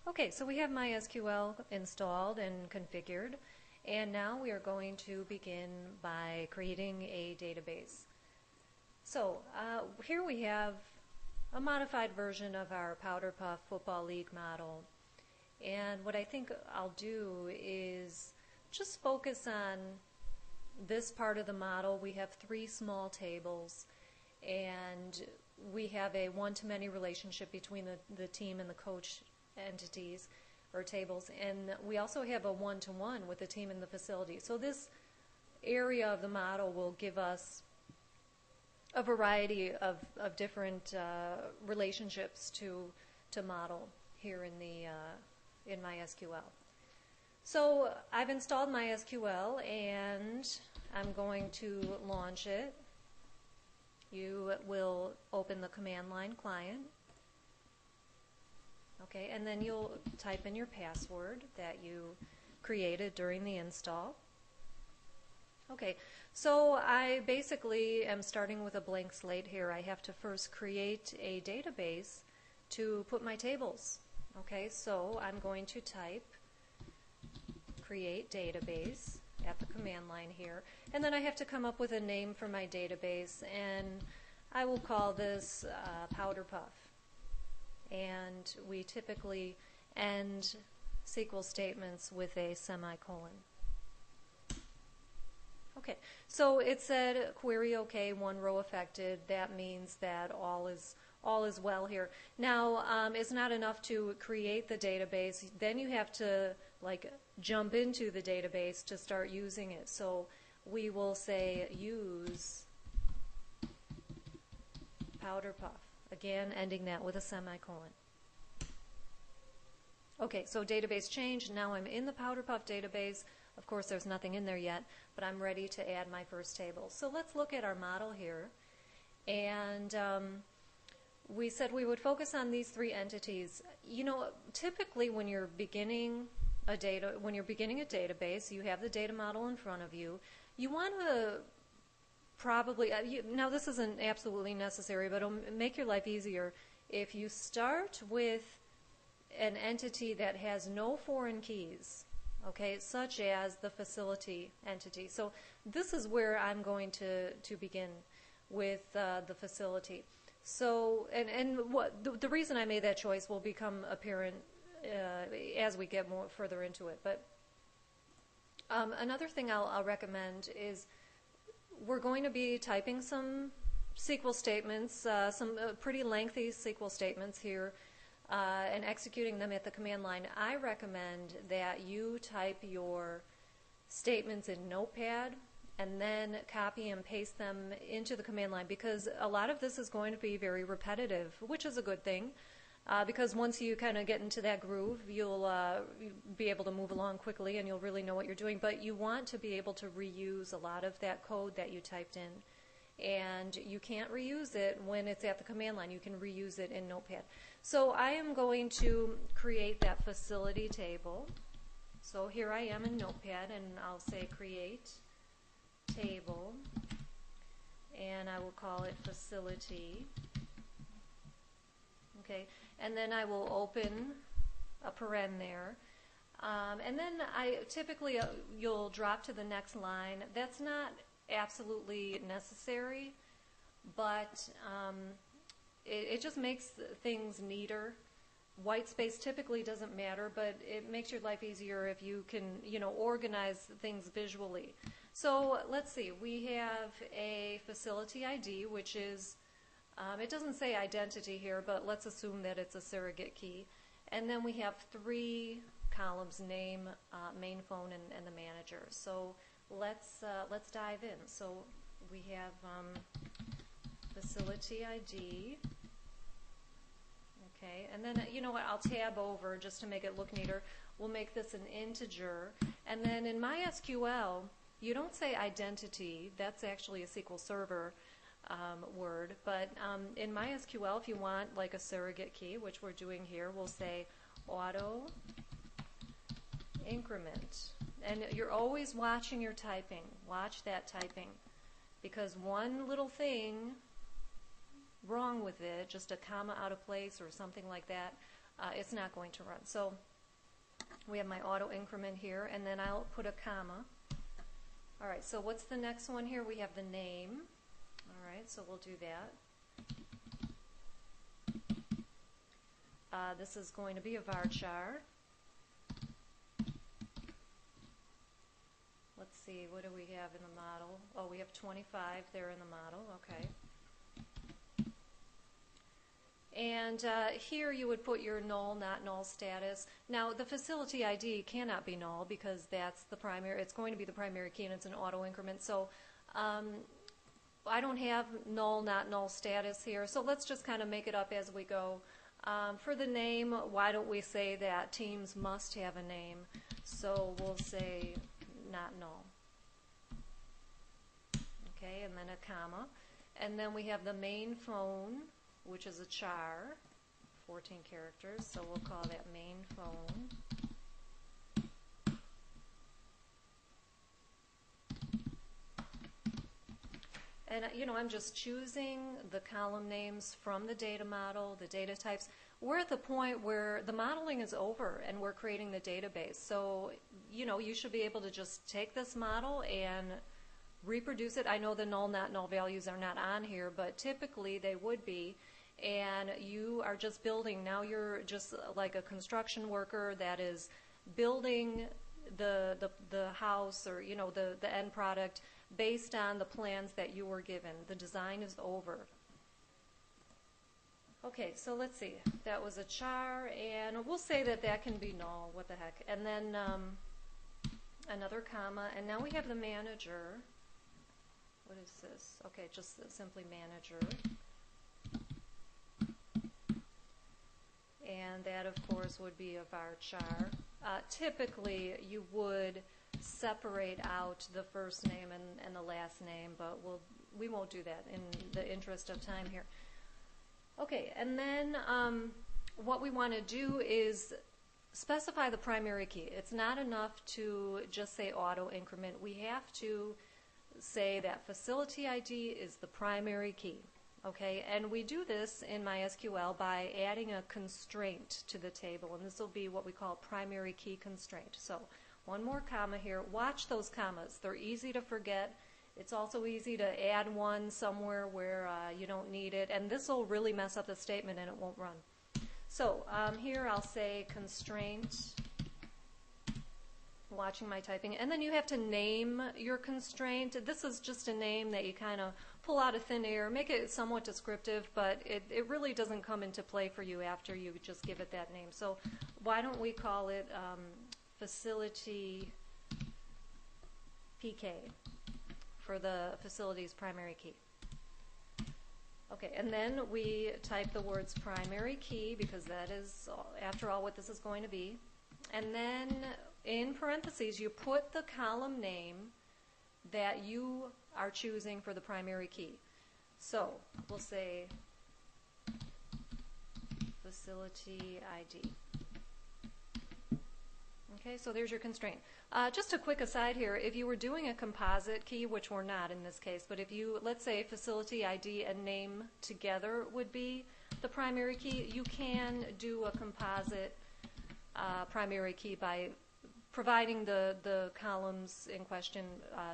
Okay, so we have MySQL installed and configured, and now we are going to begin by creating a database. So here we have a modified version of our Powder Puff Football League model, and what I think I'll do is just focus on this part of the model. We have 3 small tables, and we have a one-to-many relationship between the team and the coach entities or tables, and we also have a one-to-one with the team and the facility. So this area of the model will give us a variety of different relationships to model here in MySQL. So I've installed MySQL and I'm going to launch it. You will open the command line client. Okay, and then you'll type in your password that you created during the install. Okay, so I basically am starting with a blank slate here. I have to first create a database to put my tables. Okay, so I'm going to type create database at the command line here, and then I have to come up with a name for my database, and I will call this Powder Puff. And we typically end SQL statements with a semicolon. Okay, so it said query OK, 1 row affected. That means that all is well here. Now, it's not enough to create the database. Then you have to jump into the database to start using it. So we will say use Powder Puff. Again, ending that with a semicolon. Okay, so database changed. Now I'm in the Powder Puff database. Of course, there's nothing in there yet, but I'm ready to add my first table. So let's look at our model here. And we said we would focus on these 3 entities. You know, typically when you're beginning a database, you have the data model in front of you. You want to probably, now this isn't absolutely necessary, but it'll make your life easier if you start with an entity that has no foreign keys, okay, such as the facility entity. So this is where I'm going to begin with the facility. So, and what the reason I made that choice will become apparent as we get more further into it. But another thing I'll recommend is we're going to be typing some SQL statements, some pretty lengthy SQL statements here, and executing them at the command line. I recommend that you type your statements in Notepad and then copy and paste them into the command line, because a lot of this is going to be very repetitive, which is a good thing, because once you kind of get into that groove, you'll be able to move along quickly and you'll really know what you're doing. But you want to be able to reuse a lot of that code that you typed in, and you can't reuse it when it's at the command line. You can reuse it in Notepad. So I am going to create that facility table. So here I am in Notepad, and I'll say create table, and I will call it facility. Okay, and then I will open a paren there, and then I typically you'll drop to the next line. That's not absolutely necessary, but it just makes things neater. White space typically doesn't matter, but it makes your life easier if you can, organize things visually. So let's see, we have a facility ID, which is, it doesn't say identity here, but let's assume that it's a surrogate key. And then we have 3 columns, name, main phone, and the manager. So let's dive in. So we have facility ID. Okay, and then you know what, I'll tab over just to make it look neater. We'll make this an integer, and then in MySQL you don't say identity. That's actually a SQL Server word, but in MySQL, if you want like a surrogate key, which we're doing here, we'll say auto increment. And you're always watching your typing. Watch that typing, because one little thing wrong with it, just a comma out of place or something like that, it's not going to run. So we have my auto increment here, and then I'll put a comma. All right, so what's the next one here? We have the name. All right, so we'll do that. This is going to be a varchar. Let's see, what do we have in the model? Oh, we have 25 there in the model, okay. And here you would put your null, not null status. Now the facility ID cannot be null because that's the primary, it's going to be the primary key and it's an auto increment. So I don't have null, not null status here, so let's just kind of make it up as we go. For the name, why don't we say that teams must have a name? So we'll say not null. Okay, and then a comma. And then we have the main phone, which is a char, 14 characters, so we'll call that main phone. And I'm just choosing the column names from the data model, the data types. We're at the point where the modeling is over and we're creating the database. So, you should be able to just take this model and reproduce it. I know the null, not null values are not on here, but typically they would be. And you are just building. Now you're just like a construction worker that is building the house or, the end product based on the plans that you were given. The design is over. Okay, so let's see. That was a char, and we'll say that can be null. What the heck? And then another comma, and now we have the manager. What is this? Okay, just simply manager. And that, of course, would be a varchar. Typically, you would separate out the first name and the last name, but we won't do that in the interest of time here. Okay, and then what we want to do is specify the primary key. It's not enough to just say auto increment. We have to say that facility ID is the primary key. Okay, and we do this in MySQL by adding a constraint to the table, and this will be what we call primary key constraint. So one more comma here. Watch those commas. They're easy to forget. It's also easy to add one somewhere where you don't need it, and this will really mess up the statement and it won't run. So here I'll say constraint, watching my typing, and then you have to name your constraint. This is just a name that you kind of pull out of thin air, make it somewhat descriptive, but it really doesn't come into play for you after you just give it that name. So why don't we call it facility PK for the facility's primary key. Okay, and then we type the words primary key because that is, after all, what this is going to be. And then in parentheses, you put the column name that you are choosing for the primary key. So we'll say facility ID. Okay, so there's your constraint. Just a quick aside here, if you were doing a composite key, which we're not in this case, but if you, let's say facility ID and name together would be the primary key, you can do a composite primary key by providing the columns in question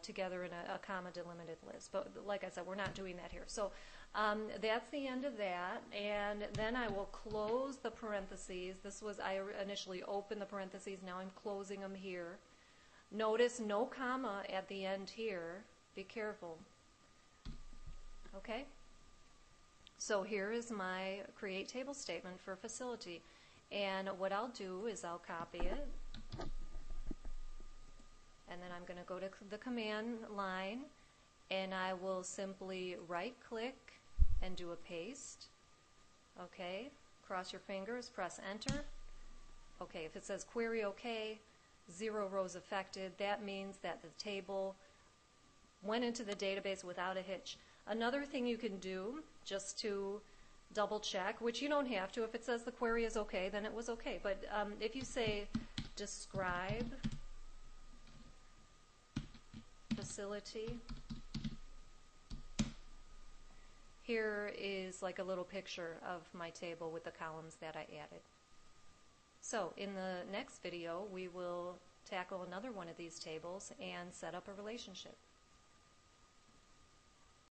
together in a comma delimited list. But like I said, we're not doing that here. So that's the end of that, and then I will close the parentheses. This was, I initially opened the parentheses, now I'm closing them here. Notice no comma at the end here. Be careful. Okay? So here is my create table statement for facility. And what I'll do is I'll copy it. And then I'm going to go to the command line, and I will simply right-click and do a paste. Okay, cross your fingers, press enter. Okay, if it says query okay, 0 rows affected, that means that the table went into the database without a hitch. Another thing you can do, just to double check, which you don't have to, if it says the query is okay, then it was okay. But if you say describe facility, here is like a little picture of my table with the columns that I added. So in the next video, we will tackle another one of these tables and set up a relationship.